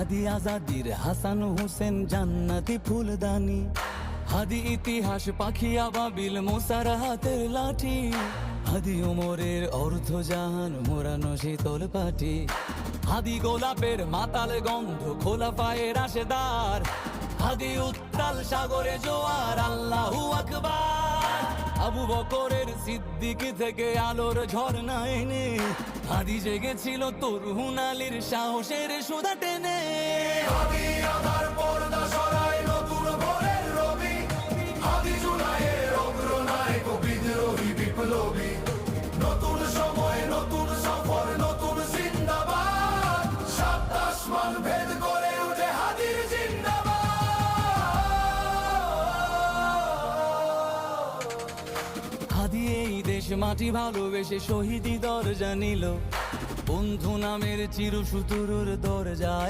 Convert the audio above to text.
হাদি আজাদির হাসান হোসেন জান্নাতি ফুলদানি, হাদি ইতিহাস পাখি আবাবিল মোসার হাতের লাঠি, হাদি ওমরের অর্ধ জাহান মোরানো শীতল পাটি, হাদি গোলাপের মাতাল গন্ধ খোলা পায়ের রাশেদার, হাদি উত্তাল সাগরে জোয়ার আল্লাহু আকবার। আবু বকরের সিদ্দিক থেকে আলোর ঝর্ণা এনে হাদি জেগেছিল তরুণ আলীর সাহসের সুধা টেনে। হাদি আধার পর্দা সরায় নতুন ভোরের রবি, হাদি জুলাইয়ের অগ্রনায়ক বিদ্রোহী বিপ্লবী, নতুন সময় নতুন সফর নতুন জিন্দাবাদ, সাত আসমান ভেদ করে উঠে হাদির জিন্দাবাদ। হাদি এই দেশ মাটি ভালোবেসে শহীদি দরজা নিল, বন্ধু নামের চিরসুতুরুর দরজায়